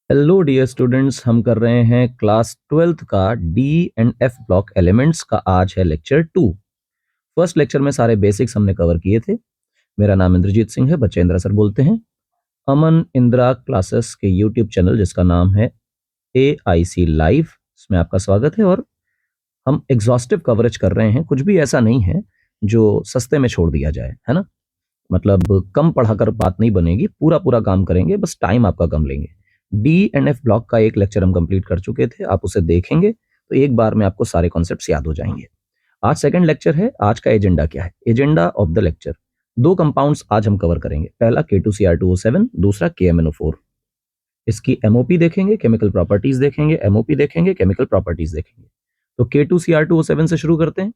Hello dear students, हम कर रहे हैं क्लास 12th का D and F block elements का। आज है लेक्चर 2। फर्स्ट लेक्चर में सारे बेसिक्स हमने कवर किए थे। मेरा नाम इंद्रजीत सिंह है, बच्चे इंद्रा सर बोलते हैं। अमन इंद्रा क्लासेस के यूट्यूब चैनल जिसका नाम है AIC लाइव, इसमें आपका स्वागत है। और हम एग्जॉस्टिव कवरेज कर रहे हैं, कुछ भी ऐसा नहीं है जो सस्ते में छोड़ दिया जाए, है ना। मतलब कम पढ़ाकर बात नहीं बनेगी, पूरा पूरा काम करेंगे, बस टाइम आपका कम लेंगे। डी एंड एफ ब्लॉक का एक लेक्चर हम कंप्लीट कर चुके थे, आप उसे देखेंगे तो एक बार में आपको सारे कॉन्सेप्ट्स याद हो जाएंगे। आज सेकंड लेक्चर है। आज का एजेंडा क्या है? एजेंडा ऑफ द लेक्चर, दो कंपाउंड्स आज हम कवर करेंगे। पहला K2Cr2O7, दूसरा KMnO4। इसकी एमओपी देखेंगे, केमिकल प्रॉपर्टीज देखेंगे, एमओपी देखेंगे, केमिकल प्रॉपर्टीज देखेंगे। तो K2Cr2O7 से शुरू करते हैं।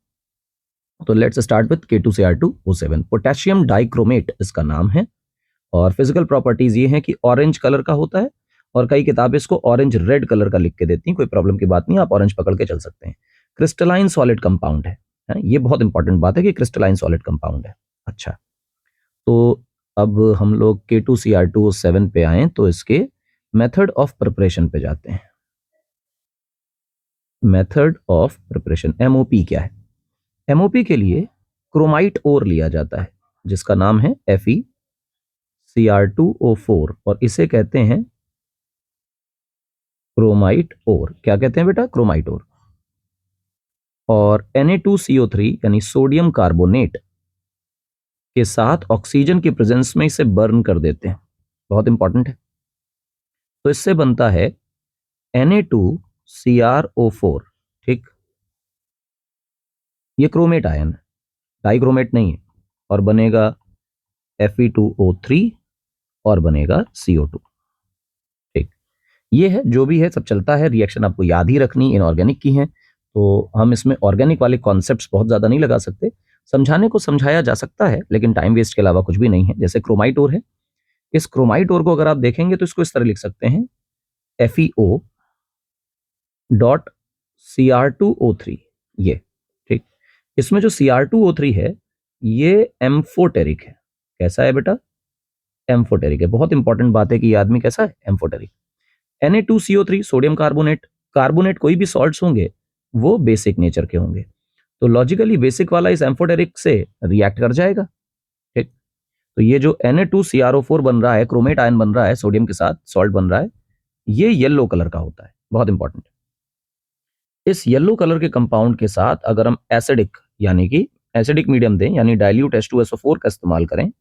तो let's start with K2Cr2O7। Potassium dichromate इसका नाम है, और फिजिकल प्रॉपर्टीज ये हैं कि ऑरेंज कलर का होता है, और कई किताबें इसको ऑरेंज रेड कलर का लिख के देती हैं। कोई प्रॉब्लम की बात नहीं, आप ऑरेंज पकड़ के चल सकते हैं। क्रिस्टलाइन सॉलिड कंपाउंड है, ये बहुत इंपॉर्टेंट बात है कि क्रिस्टलाइन सॉलिड कंपाउंड है। अच्छा, तो अब हम लोग K2Cr2O7 पे आए तो इसके मेथड ऑफ प्रिपरेशन पे जाते हैं। मेथड ऑफ प्रिपरेशन, एमओपी क्या है? एमओपी के लिए क्रोमाइट ओर लिया जाता है जिसका नाम है FeCr2O4, और इसे कहते हैं क्रोमाइट ओर। क्या कहते हैं बेटा? क्रोमाइट ओर। और Na2CO3 यानी सोडियम कार्बोनेट के साथ ऑक्सीजन की प्रेजेंस में इसे बर्न कर देते हैं, बहुत इंपॉर्टेंट है। तो इससे बनता है Na2CrO4। ठीक, ये क्रोमेट आयन है, डाइक्रोमेट नहीं है। और बनेगा Fe2O3 और बनेगा CO2। ठीक, ये है जो भी है, सब चलता है। रिएक्शन आपको याद ही रखनी इनऑर्गेनिक की है, तो हम इसमें ऑर्गेनिक वाले कॉन्सेप्ट्स बहुत ज्यादा नहीं लगा सकते। समझाने को समझाया जा सकता है, लेकिन टाइम वेस्ट के अलावा कुछ भी नहीं है। जैसे क्रोमाइट ओर है, इस क्रोमाइट ओर को अगर आप देखेंगे तो इसको इस तरह लिख सकते हैं FeO.Cr2O3। ये ठीक, इसमें जो Cr2O3 है ये एम्फोटेरिक है। कैसा है बेटा? एम्फोटेरिक है। बहुत इंपॉर्टेंट बात है कि ये आदमी कैसा है? Amphoteric. Na2CO3 sodium carbonate. Carbonate कोई भी सॉल्ट्स होंगे वो बेसिक नेचर के होंगे, तो लॉजिकली बेसिक वाला इस एम्फोटेरिक से रिएक्ट कर जाएगा। ठीक, तो ये जो Na2CrO4 बन रहा है, क्रोमेट आयन बन रहा है, सोडियम के साथ सॉल्ट बन रहा है, ये येलो कलर का होता है, बहुत इंपॉर्टेंट। इस येलो कलर के कंपाउंड के साथ अगर हम एसिडिक यानी कि एसिडिक मीडियम दें, यानी डाइल्यूट H2SO4 का इस्तेमाल करें,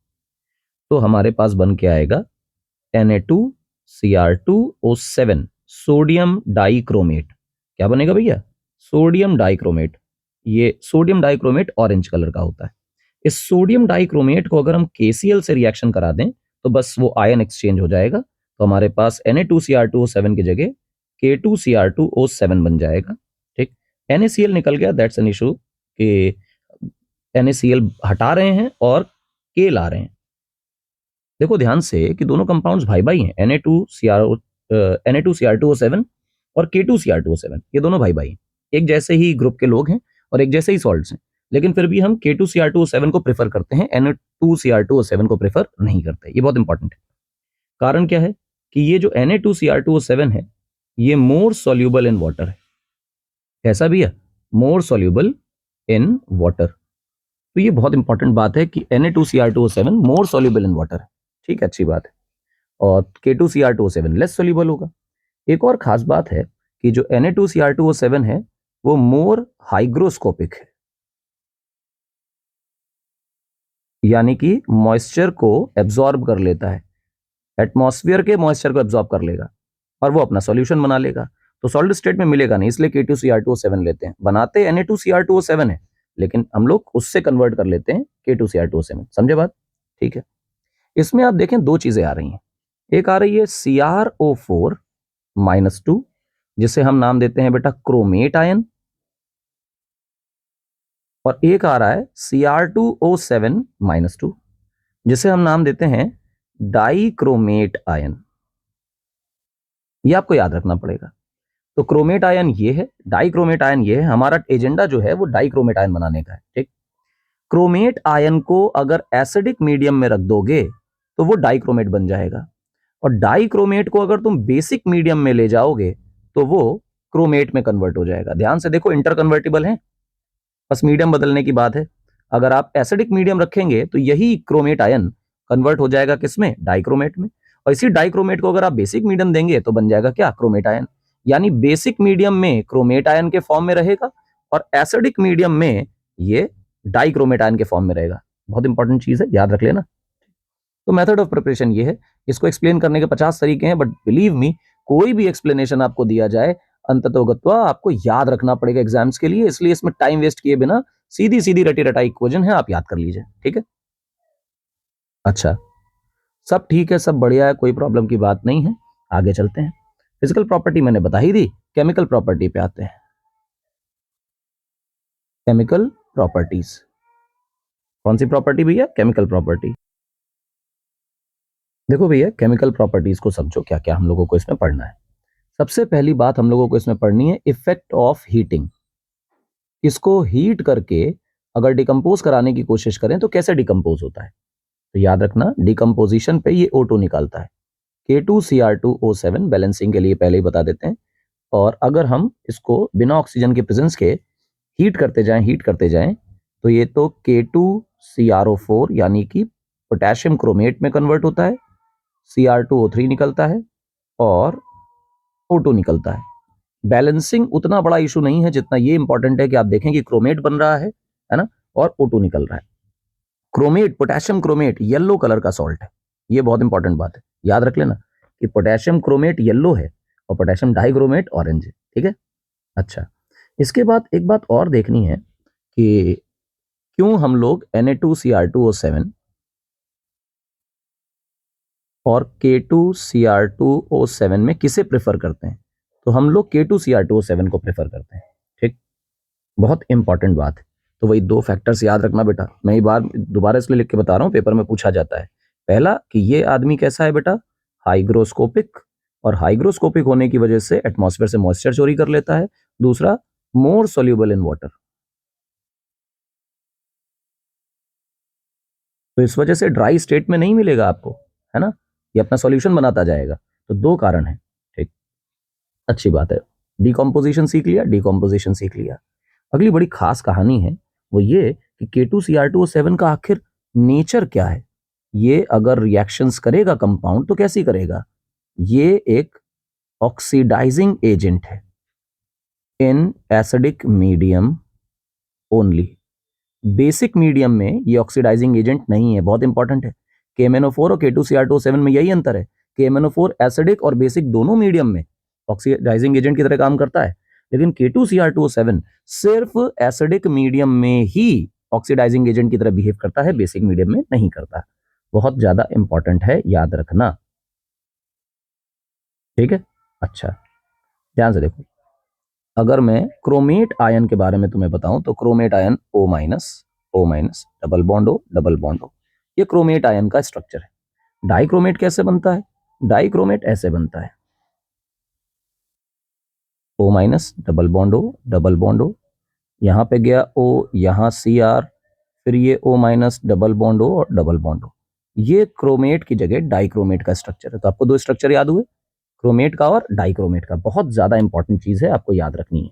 तो हमारे पास बन के आएगा Na2Cr2O7 सोडियम डाइक्रोमेट। क्या बनेगा भैया? Sodium dichromate. ये सोडियम डाइक्रोमेट ऑरेंज कलर का होता है। इस सोडियम डाइक्रोमेट को अगर हम KCl से रिएक्शन करा दें तो बस वो आयन एक्सचेंज हो जाएगा, तो हमारे पास Na2Cr2O7 की जगह K2Cr2O7 बन जाएगा। ठीक, NaCl निकल गया, दैट्स एन इशू कि NaCl हटा रहे हैं और K ला रहे हैं। देखो ध्यान से कि दोनों कंपाउंड्स भाई भाई हैं, Na2Cr2O7 और K2Cr2O7, ये दोनों भाई भाई हैं, एक जैसे ही ग्रुप के लोग हैं और एक जैसे ही सॉल्ट्स हैं। लेकिन फिर भी हम K2Cr2O7 को प्रेफर करते हैं, Na2Cr2O7 को प्रेफर नहीं करते। ये बहुत इंपॉर्टेंट है। कारण क्या है कि ये जो Na2Cr2O7 है ये मोर सॉल्यूबल इन वाटर है। कैसा भी है? मोर सॉल्यूबल इन वाटर। तो ये बहुत इंपॉर्टेंट बात है कि Na2Cr2O7 more soluble in water है। ठीक है, अच्छी बात है। और K2Cr2O7 लेस सॉल्यूबल होगा। एक और खास बात है कि जो Na2Cr2O7 है वो मोर हाइग्रोस्कोपिक है, यानी कि मॉइस्चर को एब्जॉर्ब कर लेता है, एटमॉस्फेयर के मॉइस्चर को एब्जॉर्ब कर लेगा और वो अपना सॉल्यूशन बना लेगा। तो सॉलिड स्टेट में मिलेगा नहीं, इसलिए K2Cr2O7 लेते हैं। बनाते Na2Cr2O7 है, लेकिन हम लोग उससे कन्वर्ट कर लेते हैं K2Cr2O7। समझे बात? ठीक है, इसमें आप देखें दो चीजें आ रही हैं। एक आ रही है CrO4-2, जिसे हम नाम देते हैं बेटा क्रोमेट आयन, और एक आ रहा है Cr2O7-2, जिसे हम नाम देते हैं डाइक्रोमेट आयन। ये आपको याद रखना पड़ेगा। तो क्रोमेट आयन ये है, डाइक्रोमेट आयन ये है। हमारा एजेंडा जो है वो डाइक्रोमेट आयन बनाने का है। ठीक, क्रोमेट आयन को अगर एसिडिक मीडियम में रख दोगे तो वो डाइक्रोमेट बन जाएगा, और डाइक्रोमेट को अगर तुम बेसिक मीडियम में ले जाओगे तो वो क्रोमेट में कन्वर्ट हो जाएगा। ध्यान से देखो, इंटर कन्वर्टिबल है, बस मीडियम बदलने की बात है। अगर आप एसिडिक मीडियम रखेंगे तो यही क्रोमेट आयन कन्वर्ट हो जाएगा किसमें, डाइक्रोमेट में। और इसी डाइक्रोमेट को अगर आप बेसिक मीडियम देंगे तो बन जाएगा क्या, क्रोमेट आयन। यानी बेसिक मीडियम में क्रोमेट आयन के फॉर्म में रहेगा और एसिडिक मीडियम में ये डाइक्रोमेट आयन के फॉर्म में रहेगा। बहुत इंपॉर्टेंट चीज है, याद रख लेना। तो मेथड ऑफ प्रिपरेशन ये है। इसको एक्सप्लेन करने के 50 तरीके हैं, बट बिलीव मी, कोई भी एक्सप्लेनेशन आपको दिया जाए अंततोगत्वा आपको याद रखना पड़ेगा एग्जाम्स के लिए, इसलिए इसमें टाइम वेस्ट किए बिना सीधी सीधी रटी रटाई इक्वेशन है, आप याद कर लीजिए, ठीक है। अच्छा, सब ठीक है, सब बढ़िया है, कोई प्रॉब्लम की बात नहीं है। आगे चलते हैं। फिजिकल प्रॉपर्टी मैंने बता ही दी, केमिकल प्रॉपर्टी पे आते हैं। केमिकल प्रॉपर्टीज, कौन सी प्रॉपर्टी भैया, केमिकल प्रॉपर्टी। देखो भैया, केमिकल प्रॉपर्टीज को समझो, क्या क्या हम लोगों को इसमें पढ़ना है। सबसे पहली बात हम लोगों को इसमें पढ़नी है इफेक्ट ऑफ हीटिंग। इसको हीट करके अगर डिकम्पोज कराने की कोशिश करें तो कैसे डिकम्पोज होता है। तो याद रखना, डिकम्पोजिशन पे ये O2 निकालता है, K2Cr2O7, बैलेंसिंग के लिए पहले ही बता देते हैं। और अगर हम इसको बिना ऑक्सीजन के प्रेजेंस के हीट करते जाएं तो ये तो K2CrO4 यानी कि पोटेशियम क्रोमेट में कन्वर्ट होता है, Cr2O3 निकलता है और O2 निकलता है। बैलेंसिंग उतना बड़ा इशू नहीं है जितना ये इंपॉर्टेंट है कि आप देखें कि क्रोमेट बन रहा है ना, और O2 निकल रहा है। Chromate, potassium chromate yellow colour का सॉल्ट है, ये बहुत इंपॉर्टेंट बात है, याद रख लेना कि पोटेशियम क्रोमेट येलो है और पोटेशियम डाइक्रोमेट ऑरेंज है, ठीक है। अच्छा, इसके बाद एक बात और देखनी है कि क्यों हम लोग Na2Cr2O7 और K2Cr2O7 में किसे प्रेफर करते हैं। तो हम लोग K2Cr2O7 को प्रेफर करते हैं, ठीक। बहुत इंपॉर्टेंट बात है। तो वही दो फैक्टर्स याद रखना बेटा, मैं ये बार दोबारा इसलिए लिख के बता रहा हूँ, पेपर में पूछा जाता है। पहला कि ये आदमी कैसा है बेटा, हाइग्रोस्कोपिक, और हाइग्रोस्कोपिक होने की वजह से एटमॉस्फेयर से मॉइस्चर चोरी कर लेता है। दूसरा, मोर सोल्यूबल इन वाटर, तो इस वजह से ड्राई स्टेट में नहीं मिलेगा आपको, है ना, ये अपना सॉल्यूशन बनाता जाएगा। तो दो कारण है, ठीक, अच्छी बात है। डिकम्पोजिशन सीख लिया, डिकम्पोजिशन सीख लिया। अगली बड़ी खास कहानी है वो ये कि K2Cr2O7 का आखिर नेचर क्या है। ये अगर रिएक्शंस करेगा कंपाउंड तो कैसी करेगा, ये एक ऑक्सीडाइजिंग एजेंट है in acidic medium only. Basic medium में ये ऑक्सीडाइजिंग एजेंट नहीं है, बहुत इंपॉर्टेंट है। KMnO4 और K2Cr2O7 में यही अंतर है। KMnO4 एसिडिक और बेसिक दोनों मीडियम में ऑक्सीडाइजिंग एजेंट की तरह काम करता है, लेकिन K2Cr2O7 सिर्फ एसिडिक मीडियम में ही ऑक्सीडाइजिंग एजेंट की तरह बिहेव करता है, बेसिक मीडियम में नहीं करता। बहुत ज्यादा इंपॉर्टेंट है, याद रखना, ठीक है। अच्छा, ध्यान से देखो, अगर मैं क्रोमेट आयन के बारे में तुम्हें बताऊं तो chromate ion O minus double bond O double bond O, ये क्रोमेट आयन का स्ट्रक्चर है। डाइक्रोमेट कैसे बनता है, डाइक्रोमेट ऐसे बनता है, O minus double bond O double bond O, यहां पे गया O, यहां Cr, फिर ये O minus double bond O और डबल बॉन्ड O। ये क्रोमेट की जगह डाइक्रोमेट का स्ट्रक्चर है। तो आपको दो स्ट्रक्चर याद हुए, क्रोमेट का और डाइक्रोमेट का। बहुत ज्यादा इंपॉर्टेंट चीज है, आपको याद रखनी है,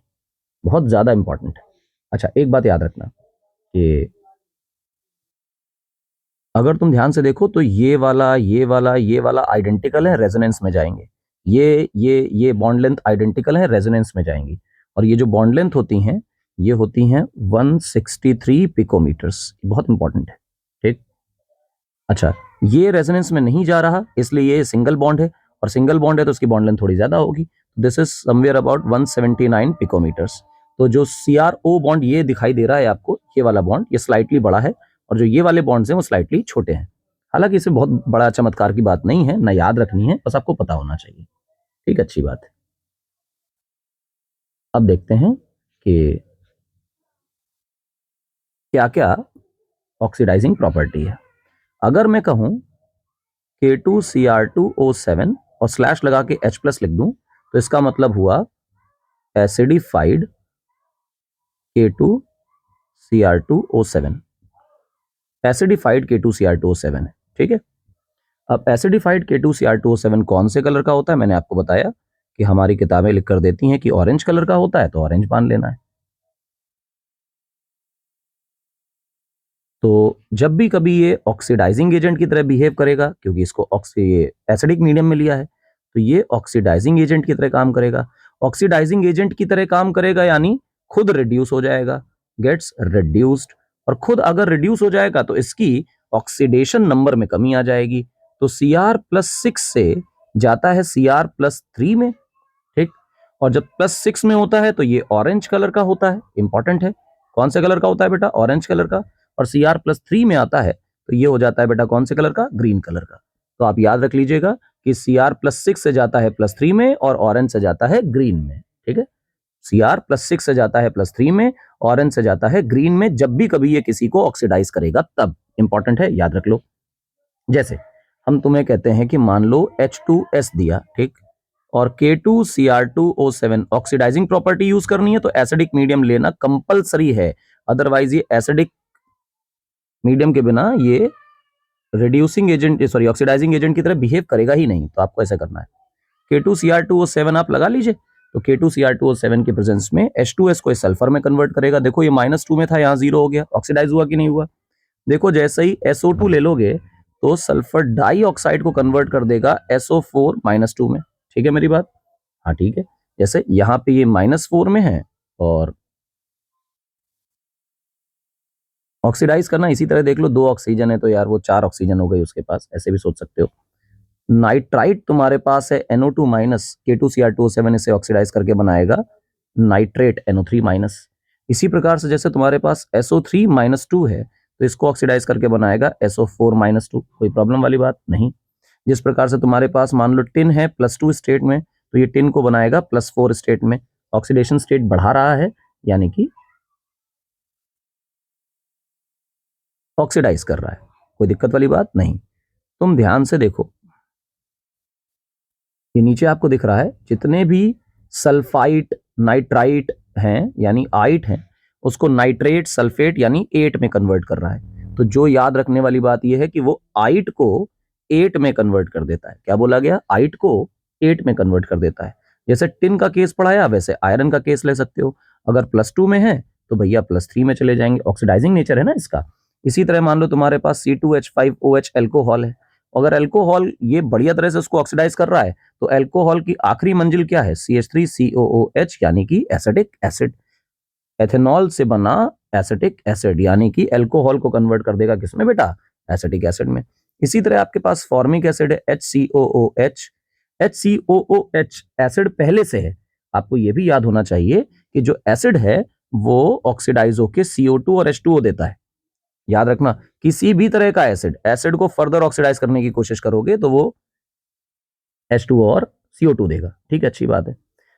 बहुत ज्यादा इंपॉर्टेंट है। अच्छा, एक बात याद रखना कि अगर तुम ध्यान से देखो तो ये वाला आइडेंटिकल है, रेजोनेंस में जाएंगे। ये बॉन्ड लेंथ आइडेंटिकल है, रेजोनेंस में जाएंगी। और ये जो बॉन्ड लेंथ होती हैं ये होती हैं 163 पिकोमीटर्स, बहुत इंपॉर्टेंट है, ठीक। अच्छा, ये रेजोनेंस में नहीं जा रहा, इसलिए ये सिंगल बॉन्ड है, और सिंगल बॉन्ड है तो उसकी बॉन्ड लेंथ थोड़ी ज्यादा होगी। This is somewhere about 179 picometres. तो जो CrO बॉन्ड ये दिखाई दे रहा है आपको, ये वाला बॉन्ड ये स्लाइटली बड़ा है, और जो ये वाले बॉन्ड्स हैं वो स्लाइटली छोटे हैं। हालांकि इसमें बहुत बड़ा चमत्कार की बात नहीं है, ना याद रखनी है, बस आपको पता होना चाहिए, ठीक, अच्छी बात है। अब देखते हैं कि क्या क्या ऑक्सीडाइजिंग प्रॉपर्टी है। अगर मैं कहूं K2Cr2O7 और स्लैश लगा के H+ लिख दूं तो इसका मतलब हुआ एसिडिफाइड K2Cr2O7, एसिडिफाइड K2Cr2O7 है, ठीक है। अब एसिडिफाइड K2Cr2O7 कौन से कलर का होता है? मैंने आपको बताया कि हमारी किताबें लिख कर देती हैं कि ऑरेंज कलर का होता है, तो ऑरेंज मान लेना है। तो जब भी कभी ये ऑक्सीडाइजिंग एजेंट की तरह बिहेव करेगा, क्योंकि इसको ये एसिडिक मीडियम में लिया है, तो ये ऑक्सीडाइजिंग एजेंट की तरह काम करेगा। ऑक्सीडाइजिंग एजेंट की तरह काम करेगा यानी खुद रिड्यूस हो जाएगा, गेट्स रिड्यूस्ड। और खुद अगर रिड्यूस हो जाएगा तो इसकी ऑक्सीडेशन नंबर में कमी आ जाएगी। तो Cr+6 से जाता है Cr+3 में, ठीक। और जब +6 में होता है तो ये ऑरेंज कलर का होता है। इंपॉर्टेंट है, कौन से कलर का होता है बेटा? ऑरेंज कलर का। और Cr+3 में आता है तो ये हो जाता है बेटा कौन से कलर का? ग्रीन कलर का। तो आप याद रख लीजिएगा कि Cr+6 से जाता है +3 में और ऑरेंज से जाता है ग्रीन में, ठीक है। Cr+6 से जाता है +3 में, ऑरेंज से जाता है ग्रीन में, जब भी कभी ये किसी को ऑक्सीडाइज करेगा तब। इंपॉर्टेंट है, याद रख लो। जैसे हम तुम्हें कहते हैं कि मान लो H2S दिया, ठीक, और K2Cr2O7 ऑक्सीडाइजिंग प्रॉपर्टी यूज करनी है तो एसिडिक मीडियम लेना कंपलसरी है, अदरवाइज ये एसिडिक मीडियम के बिना ये reducing agent sorry oxidising agent की तरह बिहेव करेगा ही नहीं। तो आपको ऐसा करना है, K2Cr2O7 आप लगा लीजिए। तो K2Cr2O7 के प्रेजेंस में H2S को सल्फर में कन्वर्ट करेगा। देखो ये -2 में था, यहाँ 0 हो गया, ऑक्सीडाइज हुआ कि नहीं हुआ? देखो जैसे ही SO2 ले लोगे तो सल्फर डाइऑक्साइड को कन्वर्ट कर देगा SO4-2 में। ठीक है मेरी बात? हाँ ठीक है। जैसे यहाँ पे ये -4 में है और ऑक्सीडाइज करना इसी तरह देख लो, 2 ऑक्सीजन है तो यार वो 4 ऑक्सीजन हो गई उसके पास, ऐसे भी सोच सकते हो। नाइट्राइट तुम्हारे पास है NO2-, K2Cr2O7 इसे ऑक्सीडाइज करके बनाएगा नाइट्रेट NO3-। इसी प्रकार से जैसे तुम्हारे पास SO3-2 है तो इसको ऑक्सीडाइज करके बनाएगा SO4-2। कोई प्रॉब्लम वाली बात नहीं। जिस प्रकार से तुम्हारे पास मान लो टिन है +2 स्टेट में तो ये टिन को बनाएगा +4 स्टेट में। ऑक्सीडेशन स्टेट बढ़ा रहा है यानी कि ऑक्सीडाइज कर रहा है, कोई दिक्कत वाली बात नहीं। तुम ध्यान से देखो, ये नीचे आपको दिख रहा है जितने भी सल्फाइट नाइट्राइट हैं यानी आइट हैं उसको नाइट्रेट सल्फेट यानी एट में कन्वर्ट कर रहा है। तो जो याद रखने वाली बात यह है कि वो आइट को एट में कन्वर्ट कर देता है। क्या बोला गया? आइट को एट में कन्वर्ट कर देता है। जैसे टिन का केस पढ़ाया वैसे आयरन का केस ले सकते हो। अगर +2 में है तो भैया +3 में चले जाएंगे, ऑक्सीडाइजिंग नेचर है ना इसका। इसी तरह मान लो तुम्हारे पास C2H5OH एल्कोहल है, अगर एल्कोहल ये बढ़िया तरह से उसको ऑक्सीडाइज कर रहा है तो अल्कोहल की आखिरी मंजिल क्या है? CH3COOH यानी कि एसिटिक एसिड। एथेनॉल से बना एसिटिक एसिड यानी कि अल्कोहल को कन्वर्ट कर देगा किसमें बेटा? एसिटिक एसिड में। इसी तरह आपके पास फॉर्मिक एसिड है HCOOH। HCOOH एसिड पहले से है। आपको यह भी याद होना चाहिए कि जो एसिड है वो ऑक्सीडाइज होकर CO2 और H2O देता है। याद रखना, किसी भी तरह का एसिड को फर्दर ऑक्सीडाइज करने की कोशिश करोगे तो वो H2O और CO2 देगा। ठीक है, अच्छी बात है।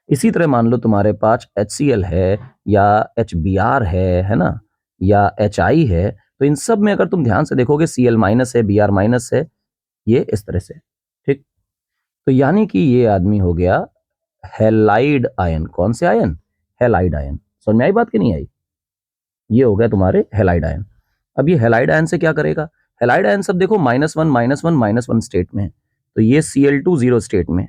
इसी तरह मान लो तुम्हारे पास HCl है या HBr है ना, या HI है, तो इन सब में अगर तुम ध्यान से देखोगे Cl- है, Br- है, ये इस तरह से। ठीक, तो यानी कि ये आदमी हो गया हैलाइड आयन। कौन से आयन? Halide ion. समझ में आई बात कि नहीं आई? ये हो गया तुम्हारे हैलाइड आयन। अब ये हैलाइड आयन से क्या करेगा? हैलाइड आयन सब देखो -1 स्टेट में है, तो ये Cl2 0 स्टेट में,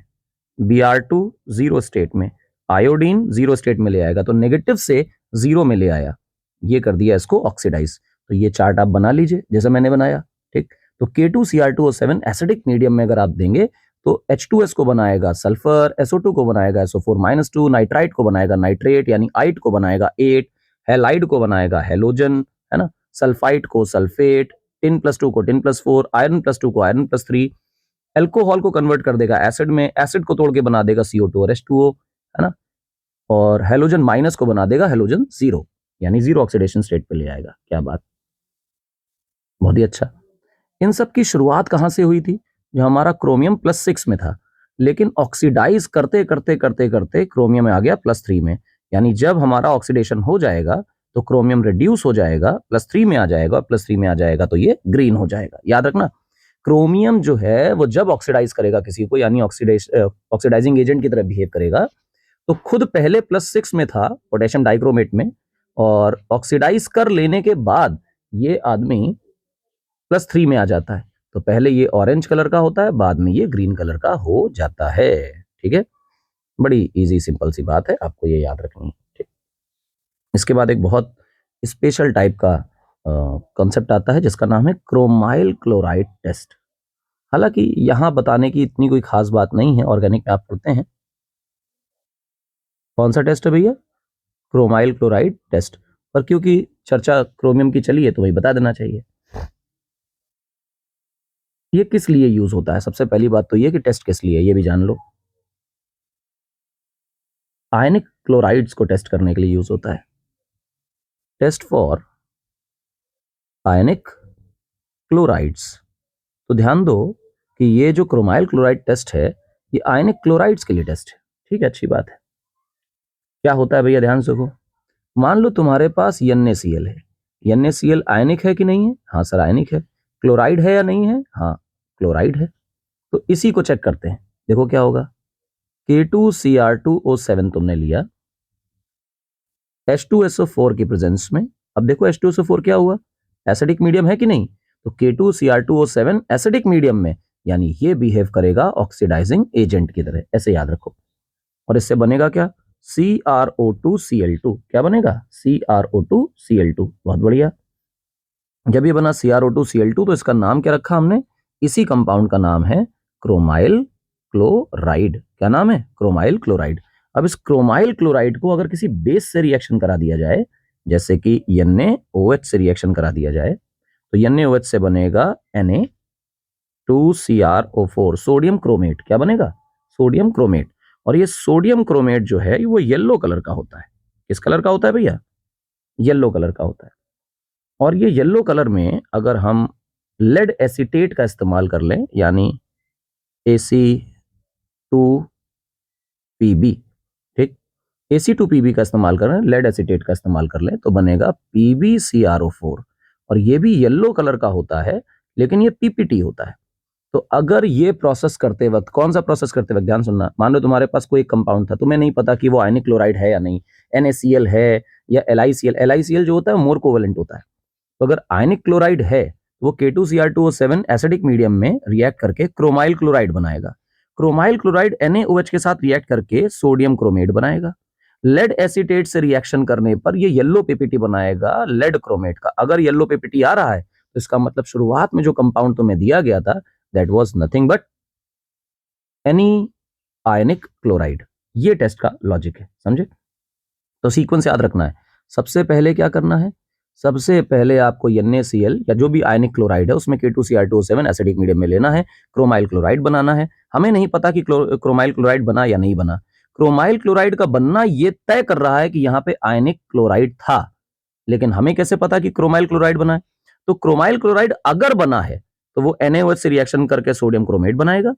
Br2 0 स्टेट में, आयोडीन 0 स्टेट में ले आएगा, तो नेगेटिव से 0 में ले आया, ये कर दिया इसको ऑक्सीडाइज। तो ये चार्ट आप बना लीजिए जैसा मैंने बनाया। ठीक, तो K2Cr2O7 एसिडिक मीडियम में अगर आप देंगे तो H2S को बनाएगा सल्फर, SO2 को बनाएगा SO4-2, नाइट्राइट को बनाएगा नाइट्रेट यानी आइट को बनाएगा एट, हैलाइड को बनाएगा हेलोजन, है ना, सल्फाइट को सल्फेट, टिन+2 को टिन+4, आयरन+2 को आयरन+3, अल्कोहल को कन्वर्ट कर देगा एसिड में, एसिड को तोड़ के बना देगा CO2 और H2O, है ना, और हेलोजन माइनस को बना देगा हेलोजन 0 यानी 0 ऑक्सीडेशन स्टेट पे ले आएगा। क्या बात, बहुत ही अच्छा। इन सब की शुरुआत कहां से हुई थी? जो हमारा क्रोमियम +6 में था, लेकिन ऑक्सीडाइज करते करते करते करते क्रोमियम में आ गया +3 में, यानी जब हमारा ऑक्सीडेशन हो जाएगा तो क्रोमियम रिड्यूस हो जाएगा, +3 में आ जाएगा, +3 में आ जाएगा तो ये ग्रीन हो जाएगा। याद रखना, क्रोमियम जो है वो जब ऑक्सीडाइज करेगा किसी को यानी ऑक्सीडाइजिंग एजेंट की तरह बिहेव करेगा तो खुद पहले +6 में था पोटेशियम डाइक्रोमेट में, और ऑक्सीडाइज कर लेने के बाद ये आदमी +3 में आ जाता है। तो पहले ये ऑरेंज कलर का होता है, बाद में ये ग्रीन कलर का हो जाता है। ठीक है, बड़ी इजी सिंपल सी बात है, आपको ये याद रखनी है। ठीक, इसके बाद एक बहुत स्पेशल टाइप का कॉन्सेप्ट आता है जिसका नाम है क्रोमाइल क्लोराइड टेस्ट। हालांकि यहां बताने की इतनी कोई खास बात नहीं है, ऑर्गेनिक में आप पढ़ते हैं। कौन सा टेस्ट है भैया? Chromyl chloride test. पर क्योंकि चर्चा क्रोमियम की चली है तो वही बता देना चाहिए। ये किस लिए यूज होता है? सबसे पहली बात तो ये कि टेस्ट किस लिए, ये भी जान लो। आयनिक क्लोराइड्स को टेस्ट करने के लिए यूज होता है। Test for ionic chlorides. तो ध्यान दो कि ये जो क्रोमाइल क्लोराइड टेस्ट है ये आयनिक क्लोराइड्स के लिए टेस्ट है। ठीक है, अच्छी बात है। क्या होता है भैया, ध्यान से देखो। मान लो तुम्हारे पास NaCl है। NaCl आयनिक है कि नहीं है? हाँ सर आयनिक है। क्लोराइड है या नहीं है? हाँ क्लोराइड है। तो इसी को चेक करते हैं। देखो क्या होगा। K2Cr2O7 तुमने लिया H2SO4 की प्रेजेंस में। अब देखो H2SO4 क्या हुआ, एसिडिक मीडियम है कि नहीं? तो K2Cr2O7 एसिडिक मीडियम में, यानी ये बिहेव करेगा ऑक्सीडाइजिंग एजेंट की तरह, ऐसे याद रखो। और इससे बनेगा क्या? CrO2Cl2। क्या बनेगा? CrO2Cl2। बहुत बढ़िया। जब ये बना CrO2Cl2 तो इसका नाम क्या रखा हमने? इसी कंपाउंड का नाम है क्रोमाइल क्लोराइड। क्या नाम है? Chromyl chloride. अब इस क्रोमाइल क्लोराइड को अगर किसी बेस से रिएक्शन करा दिया जाए, जैसे कि NaOH से रिएक्शन करा दिया जाए, तो NaOH से बनेगा Na2CrO4, सोडियम क्रोमेट। क्या बनेगा? Sodium chromate. और ये सोडियम क्रोमेट जो है वो येलो कलर का होता है। किस कलर का होता है भैया? येलो कलर का होता है। और ये येलो कलर में अगर हम लेड एसीटेट का इस्तेमाल कर लें, यानी Ac2Pb, ठीक, Ac2Pb का इस्तेमाल करें, लेड एसीटेट का इस्तेमाल कर लें, तो बनेगा PbCrO4। और ये भी येलो कलर का होता है, लेकिन ये PPT होता है। तो अगर ये प्रोसेस करते वक्त, कौन सा प्रोसेस करते वक्त, ध्यान सुनना। मान लो तुम्हारे पास कोई कंपाउंड था, तुम्हें नहीं पता कि वो आयनिक क्लोराइड है या नहीं, NaCl है या LiCl। LiCl जो होता है मोर कोवेलेंट होता है। तो अगर आयनिक क्लोराइड है तो वो K2Cr2O7 एसिडिक मीडियम में रिएक्ट करके क्रोमाइल क्लोराइड बनाएगा। क्रोमाइल क्लोराइड NaOH के साथ रिएक्ट करके सोडियम क्रोमेट बनाएगा। लेड एसीटेट से रिएक्शन करने पर ये येलो पीपीटी बनाएगा लेड क्रोमेट का। अगर येलो पीपीटी आ रहा है तो इसका मतलब शुरुआत में जो कंपाउंड तुम्हें दिया गया था that was nothing but any ionic chloride. ये टेस्ट का लॉजिक है, समझे? तो सीक्वेंस याद रखना है। सबसे पहले क्या करना है? सबसे पहले आपको NaCl या जो भी आयनिक क्लोराइड है उसमें K2Cr2O7 एसिडिक मीडियम में लेना है, क्रोमाइल क्लोराइड बनाना है। हमें नहीं पता कि क्रोमाइल क्लोराइड बना या नहीं बना। क्रोमाइल क्लोराइड का बनना ये तय कर रहा है कि यहाँ पे आयनिक क्लोराइड था, लेकिन हमें कैसे पता कि क्रोमाइल क्लोराइड बना है? तो क्रोमाइल क्लोराइड अगर बना है तो वो NaOH से रिएक्शन करके सोडियम क्रोमेट बनाएगा,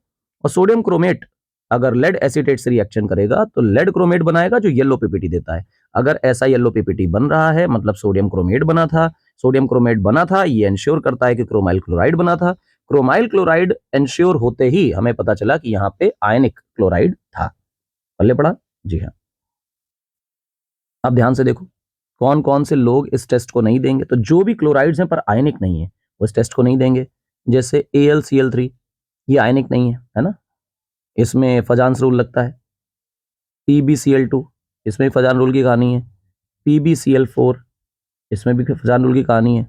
और सोडियम क्रोमेट अगर लेड एसीटेट से रिएक्शन करेगा तो लेड क्रोमेट बनाएगा जो येलो पीपीटी देता है। अगर ऐसा येलो पीपीटी बन रहा है मतलब सोडियम क्रोमेट बना था। सोडियम क्रोमेट बना था, ये इंश्योर करता है कि क्रोमाइल क्लोराइड बना था। क्रोमाइल क्लोराइड इंश्योर होते ही हमें पता चला कि यहाँ पे आयनिक क्लोराइड था। पल्ले पड़ा? जी हाँ। अब ध्यान से देखो कौन कौन से लोग इस टेस्ट को नहीं देंगे। तो जो भी क्लोराइड्स हैं पर आयनिक नहीं है वो इस टेस्ट को नहीं देंगे। जैसे AlCl3, ये आयनिक नहीं है ना, इसमें फजान्स रूल लगता है। PbCl2, इसमें भी फजान रूल की कहानी है। PbCl4, इसमें भी फजान रूल की कहानी है।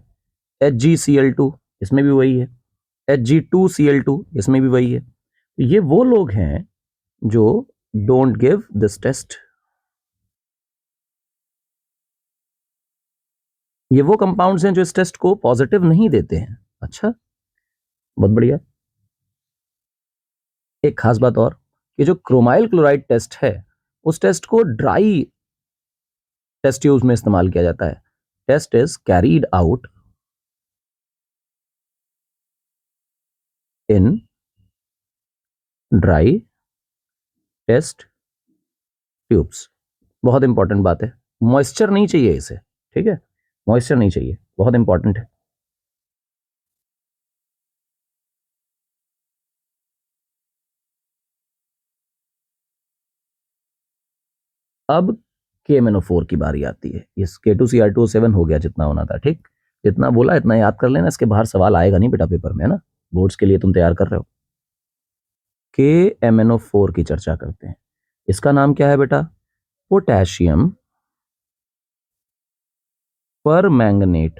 HgCl2, इसमें भी वही है। Hg2Cl2, इसमें भी वही है। तो ये वो लोग हैं जो डोंट गिव दिस टेस्ट। ये वो कंपाउंड्स हैं जो इस टेस्ट को पॉजिटिव नहीं देते हैं। अच्छा, बहुत बढ़िया। एक खास बात और, कि जो क्रोमाइल क्लोराइड टेस्ट है उस टेस्ट को ड्राई टेस्ट ट्यूब्स में इस्तेमाल किया जाता है। Test is carried out in dry test tubes. बहुत इंपॉर्टेंट बात है, मॉइस्चर नहीं चाहिए इसे। ठीक है, मॉइस्चर नहीं चाहिए, बहुत इंपॉर्टेंट है। अब KMnO4 की बारी आती है। इस K2Cr2O7 हो गया जितना होना था, ठीक, जितना बोला इतना याद कर लेना, इसके बाहर सवाल आएगा नहीं बेटा पेपर में, है ना। बोर्ड्स के लिए तुम तैयार कर रहे हो। KMnO4 की चर्चा करते हैं। इसका नाम क्या है बेटा? पोटेशियम पर मैंगनेट।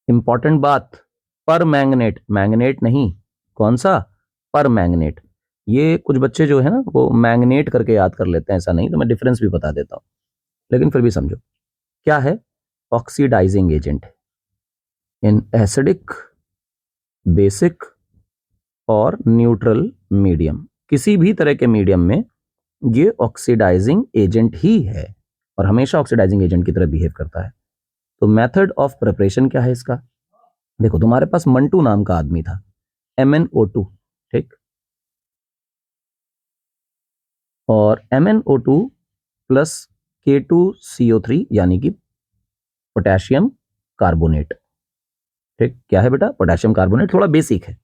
इंपॉर्टेंट बात, पर मैंगनेट, मैंगनेट नहीं। कौन सा? पर मैंगनेट। ये कुछ बच्चे जो है ना वो मैंगनेट करके याद कर लेते हैं, ऐसा नहीं, तो मैं डिफरेंस भी बता देता हूं, लेकिन फिर भी समझो क्या है। Oxidising agent in acidic, basic और न्यूट्रल मीडियम। किसी भी तरह के मीडियम में ये ऑक्सीडाइजिंग एजेंट ही है और हमेशा ऑक्सीडाइजिंग एजेंट की तरह बिहेव करता है। तो मेथड ऑफ प्रिपरेशन क्या है इसका? देखो तुम्हारे पास मंटू नाम का आदमी था, MnO2, ठीक, और MnO2 प्लस K2CO3 यानी कि पोटेशियम कार्बोनेट। ठीक, क्या है बेटा? पोटेशियम कार्बोनेट, थोड़ा बेसिक है,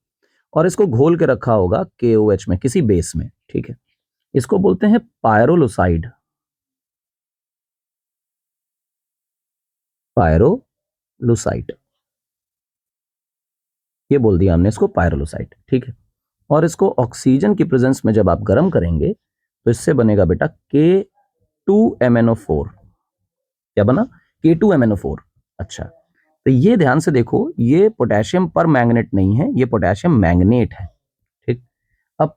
और इसको घोल के रखा होगा KOH में, किसी बेस में, ठीक है। इसको बोलते हैं पायरोलुसाइड। पायरोलुसाइड, ये बोल दिया हमने इसको, पायरोलुसाइड, ठीक है। और इसको ऑक्सीजन की प्रेजेंस में जब आप गर्म करेंगे तो इससे बनेगा बेटा K2MnO4। क्या बना? K2MnO4। अच्छा, तो ये ध्यान से देखो, ये पोटेशियम पर मैंगनेट नहीं है, ये पोटेशियम मैंगनेट है, ठीक। अब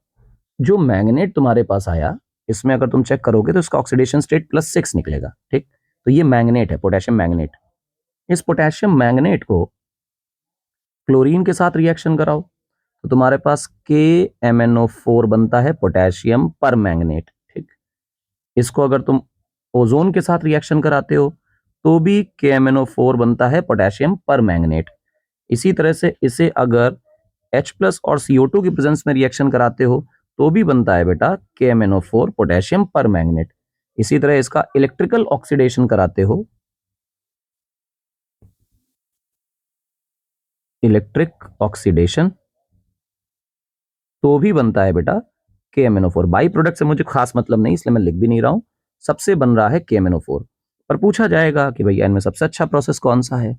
जो मैंगनेट तुम्हारे पास आया, इसमें अगर तुम चेक करोगे तो इसका ऑक्सीडेशन स्टेट +6 निकलेगा, ठीक। तो ये मैंगनेट है, पोटेशियम मैंगनेट। इस पोटेशियम मैंगनेट को क्लोरीन के साथ रिएक्शन कराओ तो तुम्हारे पास KMnO4 बनता है, पोटेशियम पर मैंगनेट, ठीक। इसको अगर तुम ओजोन के साथ रिएक्शन कराते हो तो भी KMnO4 बनता है, पोटेशियम पर मैंगनेट। इसी तरह से इसे अगर H+ और CO2 की प्रेजेंस में रिएक्शन कराते हो तो भी बनता है बेटा KMnO4, पोटेशियम पर मैंगनेट। इसी तरह इसका इलेक्ट्रिकल ऑक्सीडेशन कराते हो, इलेक्ट्रिक ऑक्सीडेशन, तो भी बनता है बेटा KMnO4। बाई प्रोडक्ट से मुझे खास मतलब नहीं, इसलिए मैं लिख भी नहीं रहा हूं, सबसे बन रहा है KMnO4। पर पूछा जाएगा कि भैया इनमें सबसे अच्छा प्रोसेस कौन सा है,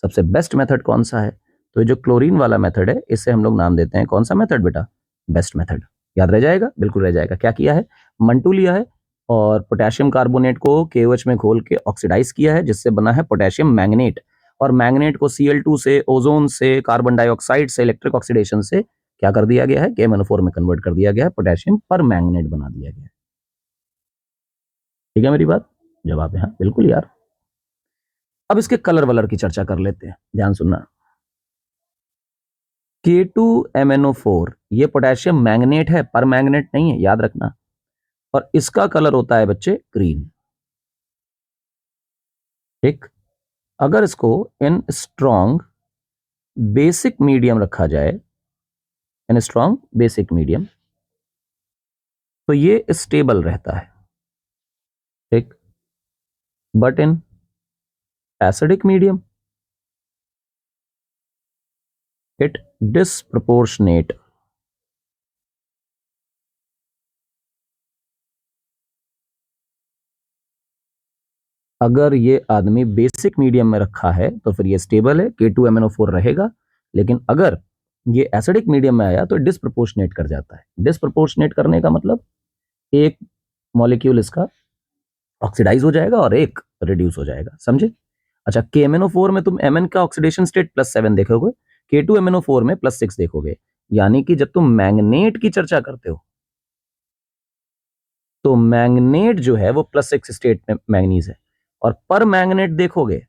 सबसे बेस्ट मेथड कौन सा है, तो ये जो क्लोरीन वाला मेथड है इसे हम लोग नाम देते हैं कौन सा मेथड बेटा? Best method. याद रह जाएगा? बिल्कुल रह जाएगा। क्या किया है? मंटू लिया है और पोटेशियम कार्बोनेट को KOH में घोल के ऑक्सीडाइज किया है, जिससे बना है पोटेशियम मैंगनेट, और मैंगनेट को Cl2 से, ओजोन से, कार्बन डाइऑक्साइड से, इलेक्ट्रिक ऑक्सीडेशन से क्या कर दिया गया है? KMnO4 में कन्वर्ट कर दिया गया है, पोटेशियम पर मैंगनेट बना दिया गया है। ठीक है मेरी बात? जवाब है हाँ, बिल्कुल यार। अब इसके कलर वलर की चर्चा कर लेते हैं, ध्यान सुनना। K2MnO4 ये पोटेशियम मैंगनेट है, पर मैंगनेट नहीं है, याद रखना, और इसका कलर होता है बच्चे ग्रीन, ठीक। अगर इसको इन स्ट्रॉन्ग बेसिक मीडियम रखा जाए, इन स्ट्रॉन्ग बेसिक मीडियम, तो ये स्टेबल रहता है, ठीक। But in acidic medium it disproportionate. अगर ये आदमी बेसिक मीडियम में रखा है तो फिर ये स्टेबल है, K2MnO4 रहेगा। लेकिन अगर ये एसिडिक मीडियम में आया तो डिसप्रोपोर्शनेट कर जाता है। डिसप्रोपोर्शनेट करने का मतलब एक मॉलिक्यूल इसका ऑक्सीडाइज हो जाएगा और एक रिड्यूस हो जाएगा, समझे? अच्छा, KMnO4 में तुम Mn का ऑक्सीडेशन स्टेट +7 देखोगे, K2MnO4 में +6 देखोगे। यानी कि जब तुम मैंगनेट की चर्चा करते हो तो मैंगनेट जो है वो +6 स्टेट में मैंगनीज है, और पर मैंगनेट देखोगे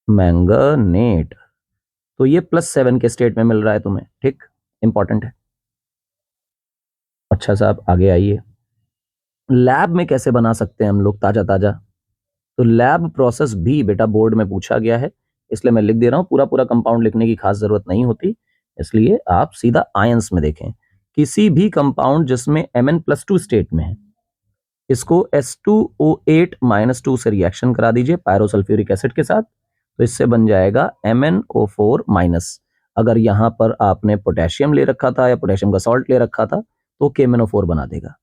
मैंगनेट, तो ये +7 के स्टेट में मिल रहा है तुम्हें, ठीक। इंपॉर्टेंट है। अच्छा साहब आगे आइए, लैब में कैसे बना सकते हैं हम लोग ताजा ताजा? तो लैब प्रोसेस भी बेटा बोर्ड में पूछा गया है, इसलिए मैं लिख दे रहा हूं, पूरा पूरा कंपाउंड लिखने की खास जरूरत नहीं होती, इसलिए आप सीधा आयंस में देखें। किसी भी कंपाउंड जिसमें Mn+2 स्टेट में है, इसको H2O8-2 से रिएक्शन करा दीजिए पायरोसल्फ्यूरिक एसिड के साथ, तो इससे बन जाएगा MnO4-। अगर यहां पर आपने पोटेशियम ले रखा था या पोटेशियम का सॉल्ट ले रखा था तो KMnO4 बना देगा,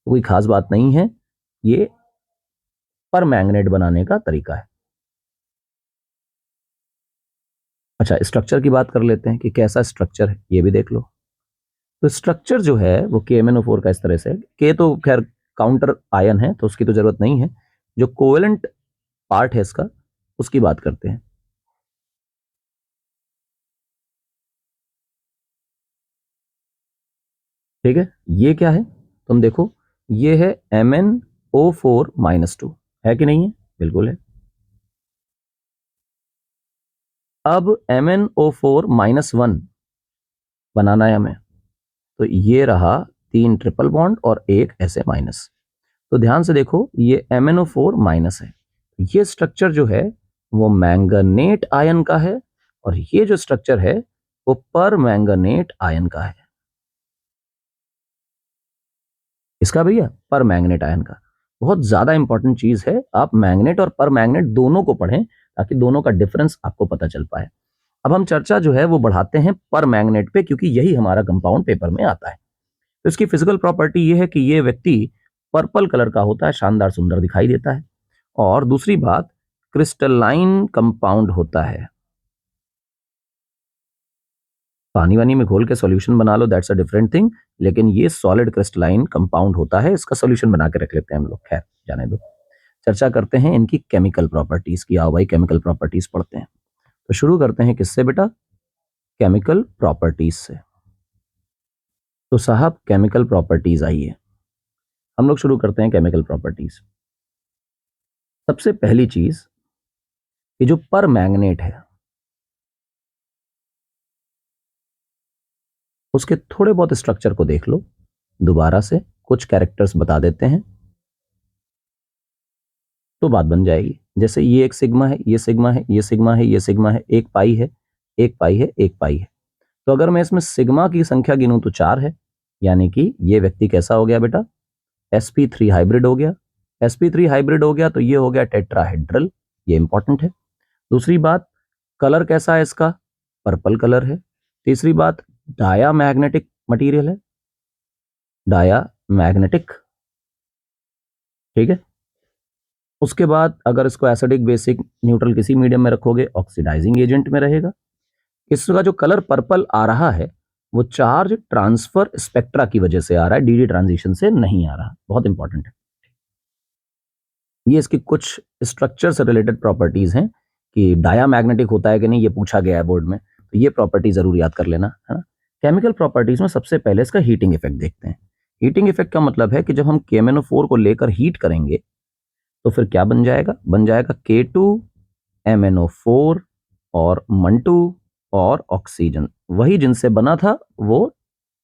कोई खास बात नहीं है, ये पर मैंगनेट बनाने का तरीका है। अच्छा, स्ट्रक्चर की बात कर लेते हैं कि कैसा स्ट्रक्चर है, ये भी देख लो। तो स्ट्रक्चर जो है वो KMnO4 का इस तरह से है। के तो खैर काउंटर आयन है तो उसकी तो जरूरत नहीं है, जो कोवेलेंट पार्ट है इसका उसकी बात करते हैं। ठीक है, ये क्या है तुम देखो, ये है MnO4-2, है कि नहीं है? बिल्कुल है। अब MnO4-1 बनाना है हमें, तो ये रहा 3 ट्रिपल बॉन्ड और एक ऐसे माइनस। तो ध्यान से देखो, ये MnO4- है। ये स्ट्रक्चर जो है वो मैंगनेट आयन का है और ये जो स्ट्रक्चर है वो पर मैंगनेट आयन का है। इसका भैया पर मैंगनेट आयन का। बहुत ज्यादा इंपॉर्टेंट चीज है, आप मैंगनेट और पर मैंगनेट दोनों को पढ़ें ताकि दोनों का डिफरेंस आपको पता चल पाए। अब हम चर्चा जो है वो बढ़ाते हैं पर मैंगनेट पे, क्योंकि यही हमारा कंपाउंड पेपर में आता है। तो इसकी फिजिकल प्रॉपर्टी ये है कि ये व्यक्ति पर्पल कलर का होता है, शानदार सुंदर दिखाई देता है। और दूसरी बात, क्रिस्टलाइन कंपाउंड होता है। पानी वानी में घोल के सॉल्यूशन बना लो, दैट्स अ डिफरेंट थिंग, लेकिन ये सॉलिड क्रिस्टलाइन कंपाउंड होता है। इसका सॉल्यूशन बना के रख लेते हैं हम लोग, खैर जाने दो। चर्चा करते हैं इनकी केमिकल प्रॉपर्टीज की। आओ भाई केमिकल प्रॉपर्टीज पढ़ते हैं। तो शुरू करते हैं किससे बेटा? केमिकल प्रॉपर्टीज से। तो साहब केमिकल प्रॉपर्टीज आइए, हम लोग शुरू करते हैं केमिकल प्रॉपर्टीज। सबसे पहली चीज, ये जो पर मैंगनेट है उसके थोड़े बहुत स्ट्रक्चर को देख लो, दोबारा से कुछ कैरेक्टर्स बता देते हैं तो बात बन जाएगी। जैसे ये एक सिग्मा है, ये सिग्मा है, ये सिग्मा है, ये सिग्मा है, एक पाई है, एक पाई है, एक पाई है। तो अगर मैं इसमें सिग्मा की संख्या गिनूं तो 4 है, यानी कि ये व्यक्ति कैसा हो गया बेटा? sp3 हाइब्रिड हो गया। sp3 हाइब्रिड हो गया तो ये हो गया टेट्राहेड्रल, ये इंपॉर्टेंट है। दूसरी बात, कलर कैसा है इसका? पर्पल कलर है। तीसरी बात, डाया मैग्नेटिक मटीरियल है, डाया मैग्नेटिक। ठीक है। उसके बाद अगर इसको एसिडिक बेसिक न्यूट्रल किसी मीडियम में रखोगे, ऑक्सीडाइजिंग एजेंट में रहेगा। इसका जो कलर पर्पल आ रहा है वो चार्ज ट्रांसफर स्पेक्ट्रा की वजह से आ रहा है, डीडी ट्रांजिशन से नहीं आ रहा। बहुत इंपॉर्टेंट है। ये इसकी कुछ स्ट्रक्चर से रिलेटेड प्रॉपर्टीज हैं कि डायामैग्नेटिक होता है कि नहीं, ये पूछा गया है बोर्ड में, तो ये प्रॉपर्टी जरूर याद कर लेना, है ना। केमिकल प्रॉपर्टीज में सबसे पहले इसका हीटिंग इफेक्ट देखते हैं। हीटिंग इफेक्ट का मतलब है कि जब हम KMnO4 को लेकर हीट करेंगे तो फिर क्या बन जाएगा? बन जाएगा K2MnO4 और Mn2 और ऑक्सीजन, वही जिनसे बना था वो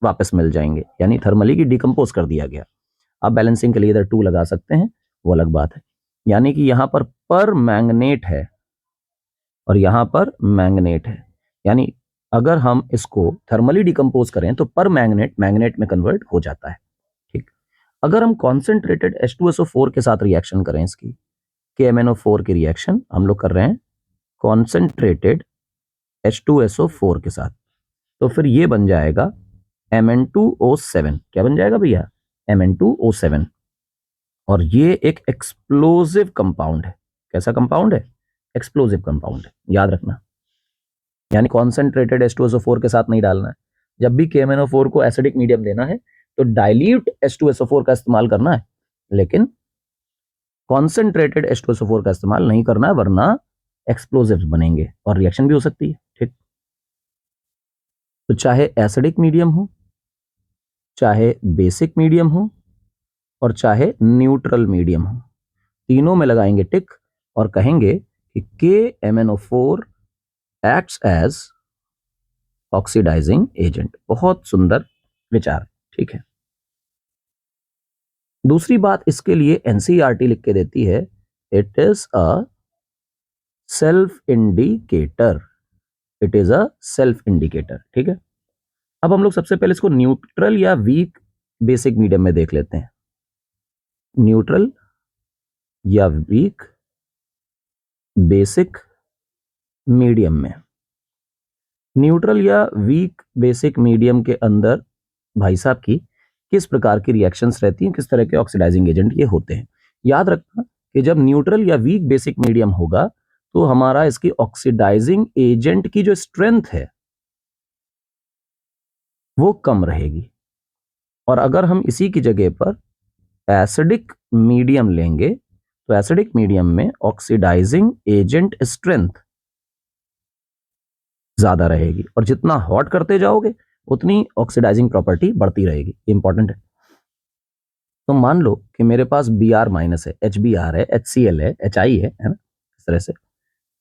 वापस मिल जाएंगे, यानी थर्मली की डिकम्पोज कर दिया गया। आप बैलेंसिंग के लिए इधर 2 लगा सकते हैं, वो अलग बात है। यानी कि यहां पर मैंगनेट है और यहां पर मैंगनेट है, यानी अगर हम इसको थर्मली डिकम्पोज करें तो पर मैंगनेट मैंगनेट में कन्वर्ट हो जाता है। ठीक। अगर हम कॉन्सेंट्रेटेड H2SO4 के साथ रिएक्शन करें, इसकी KMnO4 की रिएक्शन हम लोग कर रहे हैं कॉन्सेंट्रेटेड H2SO4 के साथ, तो फिर ये बन जाएगा Mn2O7। क्या बन जाएगा भैया? Mn2O7। और ये एक एक्सप्लोजिव कंपाउंड है। कैसा कंपाउंड है? एक्सप्लोजिव कंपाउंड है, याद रखना। यानी कॉन्सेंट्रेटेड H2SO4 के साथ नहीं डालना है। जब भी KMnO4 को एसिडिक मीडियम देना है तो डाइल्यूट H2SO4 का इस्तेमाल करना है, लेकिन कॉन्सेंट्रेटेड H2SO4 का इस्तेमाल नहीं करना है, वरना एक्सप्लोजिव्स बनेंगे और रिएक्शन भी हो सकती है। ठीक। तो चाहे एसिडिक मीडियम हो, चाहे बेसिक मीडियम हो और चाहे न्यूट्रल मीडियम हो, तीनों में लगाएंगे टिक और कहेंगे कि KMnO4 acts as oxidising agent. बहुत सुंदर विचार। ठीक है। दूसरी बात, इसके लिए एनसीईआरटी लिख के देती है, it is a self indicator. It is a self indicator. ठीक है। अब हम लोग सबसे पहले इसको न्यूट्रल या वीक बेसिक मीडियम में देख लेते हैं। न्यूट्रल या वीक बेसिक मीडियम में, न्यूट्रल या वीक बेसिक मीडियम के अंदर भाई साहब की किस प्रकार की रिएक्शंस रहती हैं, किस तरह के ऑक्सीडाइजिंग एजेंट ये होते हैं। याद रखना कि जब न्यूट्रल या वीक बेसिक मीडियम होगा तो हमारा इसकी ऑक्सीडाइजिंग एजेंट की जो स्ट्रेंथ है वो कम रहेगी। और अगर हम इसी की जगह पर एसिडिक मीडियम लेंगे तो एसिडिक मीडियम में ऑक्सीडाइजिंग एजेंट स्ट्रेंथ ज्यादा रहेगी, और जितना हॉट करते जाओगे उतनी ऑक्सीडाइजिंग प्रॉपर्टी बढ़ती रहेगी। इंपॉर्टेंट है। तो मान लो कि मेरे पास बी आर माइनस है, एच बी आर है, एच सी एल है, एच आई है ना, इस तरह से।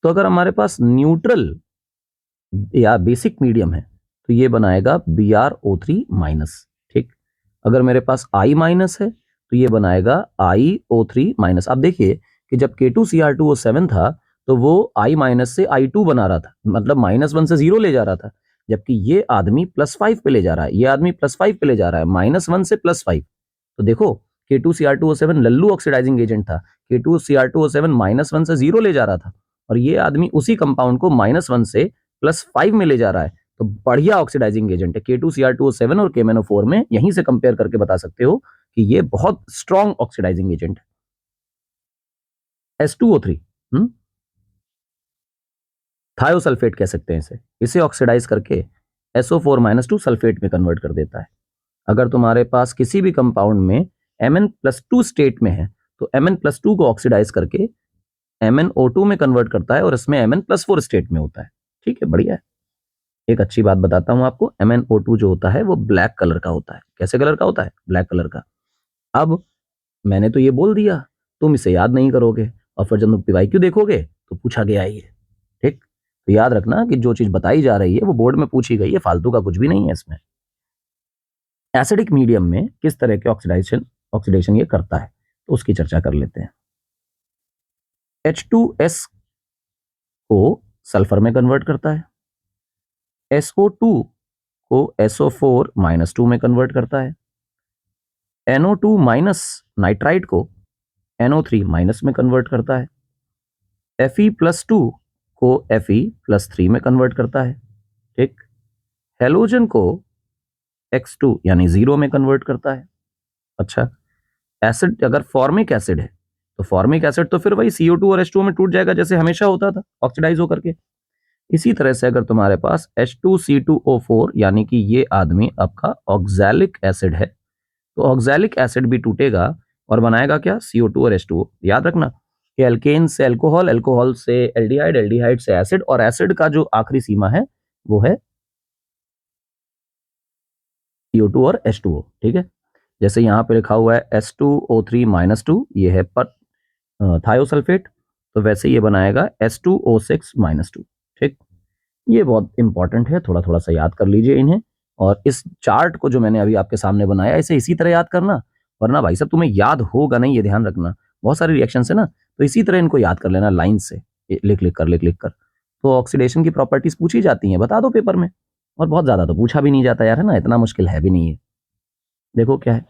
तो अगर हमारे पास न्यूट्रल या बेसिक मीडियम है तो ये बनाएगा B R O three minus. ठीक। अगर मेरे पास आई माइनस है तो ये बनाएगा आई ओ थ्री माइनस। आप देखिए कि जब K two C R two O seven था तो वो आई माइनस से आई टू बना रहा था, मतलब माइनस वन से जीरो ले जा रहा था। जबकि ये आदमी प्लस फाइव पे ले जा रहा है, ये आदमी प्लस फाइव पे ले जा रहा है, माइनस वन से प्लस फाइव। तो देखो, K two C R two O seven लल्लू ऑक्सीडाइजिंग एजेंट था, K two C R two O seven minus one से जीरो ले जा रहा था, और ये आदमी उसी कंपाउंड को माइनस वन से प्लस फाइव में ले जा रहा है। तो बढ़िया ऑक्सीडाइजिंग एजेंट है K two C R two O seven, और केमेनो फोर में यहीं से कंपेयर करके बता सकते हो कि ये बहुत स्ट्रॉन्ग ऑक्सीडाइजिंग एजेंट है। S two O three thiosulphate कह सकते हैं इसे। इसे ऑक्सीडाइज करके S O four minus two sulphate में कन्वर्ट कर देता है। अगर तुम्हारे पास किसी भी कंपाउंड में एमएन प्लस टू स्टेट में है तो एमएन प्लस टू को ऑक्सीडाइज करके MnO2 में कन्वर्ट करता है, और इसमें Mn प्लस फोर स्टेट में होता है। ठीक है, बढ़िया है। एक अच्छी बात बताता हूं आपको, MnO2 जो होता है वो ब्लैक कलर का होता है। कैसे कलर का होता है? ब्लैक कलर का। अब मैंने तो ये बोल दिया, तुम इसे याद नहीं करोगे, और फिर जब तुम PYQ देखोगे तो पूछा गया ही है। ठीक। तो याद रखना कि जो चीज बताई जा रही है वो बोर्ड में पूछी गई है, फालतू का कुछ भी नहीं है इसमें। एसिडिक मीडियम में किस तरह के ऑक्सीडाइजेशन ऑक्सीडेशन ये करता है, तो उसकी चर्चा कर लेते हैं। H2S को सल्फर में कन्वर्ट करता है, SO2 को SO4 माइनस टू में कन्वर्ट करता है, NO2 माइनस नाइट्राइट को NO3 माइनस में कन्वर्ट करता है, Fe प्लस टू को Fe प्लस थ्री में कन्वर्ट करता है। ठीक। हेलोजन को X2 यानी जीरो में कन्वर्ट करता है। अच्छा, एसिड अगर फॉर्मिक एसिड है तो फॉर्मिक एसिड तो फिर वही CO2 और H2O में टूट जाएगा, जैसे हमेशा होता था ऑक्सीडाइज होकर के। इसी तरह से अगर तुम्हारे पास H2C2O4 यानी कि ये आदमी आपका ऑक्सैलिक एसिड है, तो ऑक्सैलिक एसिड भी टूटेगा और बनाएगा क्या? CO2 और H2O। याद रखना कि एल्केन से अल्कोहल, अल्कोहल से एल्डिहाइड, एल्डिहाइड से एसिड, और एसिड का जो आखिरी सीमा है वो है CO2 और H2O। ठीक है, जैसे यहाँ पे लिखा हुआ है S2O3 माइनस टू, ये है पर थायोसल्फेट, तो वैसे ये बनाएगा S2O6 माइनस टू। ठीक। ये बहुत इंपॉर्टेंट है, थोड़ा थोड़ा सा याद कर लीजिए इन्हें। और इस चार्ट को जो मैंने अभी आपके सामने बनाया, इसे इसी तरह याद करना, वरना भाई साहब तुम्हें याद होगा नहीं, ये ध्यान रखना। बहुत सारे रिएक्शन है ना, तो इसी तरह इनको याद कर लेना, लाइन से लिख लिख कर। तो ऑक्सीडेशन की प्रॉपर्टीज पूछी जाती हैं, बता दो पेपर में। और बहुत ज्यादा तो पूछा भी नहीं जाता यार, है ना, इतना मुश्किल है भी नहीं है। देखो क्या है,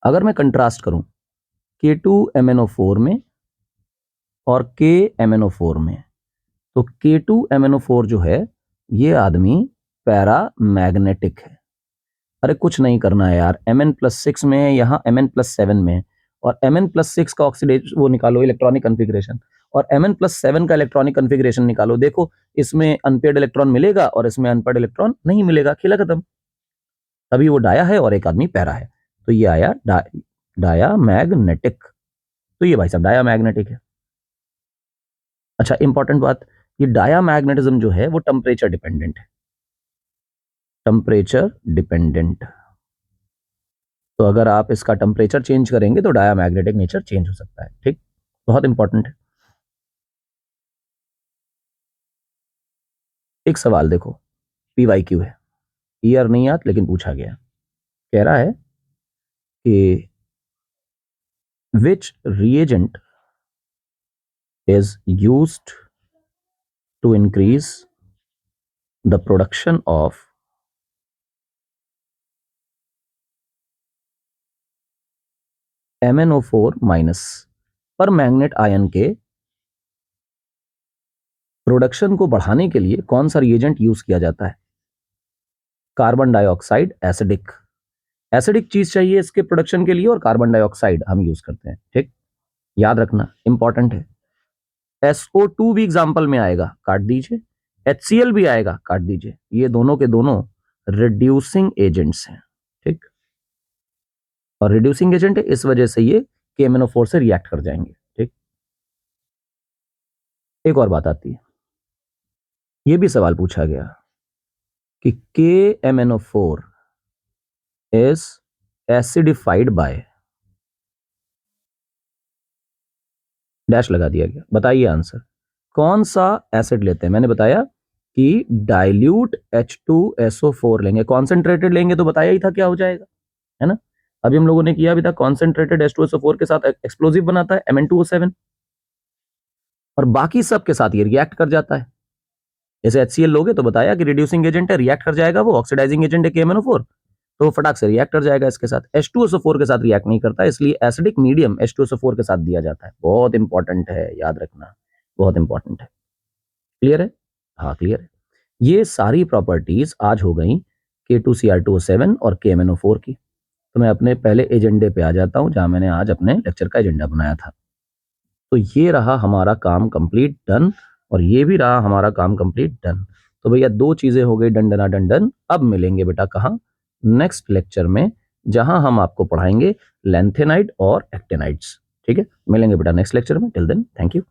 अगर मैं कंट्रास्ट करूं K2MnO4 में और KMnO4 में, तो K2MnO4 जो है ये आदमी पैरा मैग्नेटिक है। अरे कुछ नहीं करना है यार, Mn प्लस सिक्स में है, यहाँ Mn प्लस सेवन में है, और Mn प्लस सिक्स का ऑक्सीडेज वो निकालो इलेक्ट्रॉनिक कन्फिग्रेशन, और Mn प्लस सेवन का इलेक्ट्रॉनिक कन्फिग्रेशन निकालो। देखो, इसमें अनपेड इलेक्ट्रॉन मिलेगा और इसमें अनपेड इलेक्ट्रॉन नहीं मिलेगा, खेला खत्म। तभी वो डाया है और एक आदमी पैरा है, तो ये आया डाया मैग्नेटिक। तो ये भाई साहब डाया मैग्नेटिक है। अच्छा, इंपॉर्टेंट बात, ये डाया मैग्नेटिज्म जो है वो टेम्परेचर डिपेंडेंट है, टेम्परेचर डिपेंडेंट। तो अगर आप इसका टेम्परेचर चेंज करेंगे तो डायामैग्नेटिक नेचर चेंज हो सकता है। ठीक, बहुत इंपॉर्टेंट है। एक सवाल देखो, PYQ है, ईयर नहीं याद लेकिन पूछा गया। कह रहा है कि which reagent is used to increase the production of MnO4 minus permanganate ion के प्रोडक्शन को बढ़ाने के लिए कौन सा रिएजेंट यूज किया जाता है? Carbon dioxide acidic. एसिडिक चीज चाहिए इसके प्रोडक्शन के लिए, और कार्बन डाइऑक्साइड हम यूज करते हैं। ठीक, याद रखना, इंपॉर्टेंट है। SO2 भी एग्जाम्पल में आएगा, काट दीजिए। HCl भी आएगा, काट दीजिए। ये दोनों के दोनों रिड्यूसिंग एजेंट्स हैं, ठीक। और रिड्यूसिंग एजेंट है, इस वजह से ये KMnO4 से रिएक्ट कर जाएंगे, ठीक। एक और बात आती है, ये भी सवाल पूछा गया कि KMnO4 is acidified bye, dash लगा दिया गया। बताइए आंसर, कौन सा एसिड लेते हैं? मैंने बताया कि डाइल्यूट H2SO4 लेंगे, कॉन्सेंट्रेटेड लेंगे तो बताया ही था क्या हो जाएगा, है ना। अभी हम लोगों ने किया भी था, कॉन्सेंट्रेटेड H2SO4 के साथ एक्सप्लोजिव बनाता है Mn2O7, और बाकी सब के साथ ये रिएक्ट कर जाता है। जैसे HCl लोगे तो बताया कि रिड्यूसिंग एजेंट है, रिएक्ट कर जाएगा, वो ऑक्सीडाइजिंग एजेंट है KMnO4, तो फटाक से रिएक्ट कर जाएगा इसके साथ। H2SO4 के साथ रिएक्ट नहीं करता, इसलिए एसिडिक मीडियम H2SO4 के साथ दिया जाता है। बहुत इंपॉर्टेंट है, याद रखना, बहुत इंपॉर्टेंट है। क्लियर है? हाँ क्लियर है। ये सारी प्रॉपर्टीज आज हो गई K2Cr2O7 और KMnO4 की। तो मैं अपने पहले एजेंडे पे आ जाता हूं, जहां मैंने आज अपने लेक्चर का एजेंडा बनाया था। तो ये रहा हमारा काम कंप्लीट डन, और ये भी रहा हमारा काम कंप्लीट डन। तो भैया दो चीजें हो गई डन डना डन डन। अब मिलेंगे बेटा कहाँ? नेक्स्ट लेक्चर में, जहां हम आपको पढ़ाएंगे लैंथेनाइड और एक्टेनाइड्स। ठीक है, मिलेंगे बेटा नेक्स्ट लेक्चर में। Till then thank you.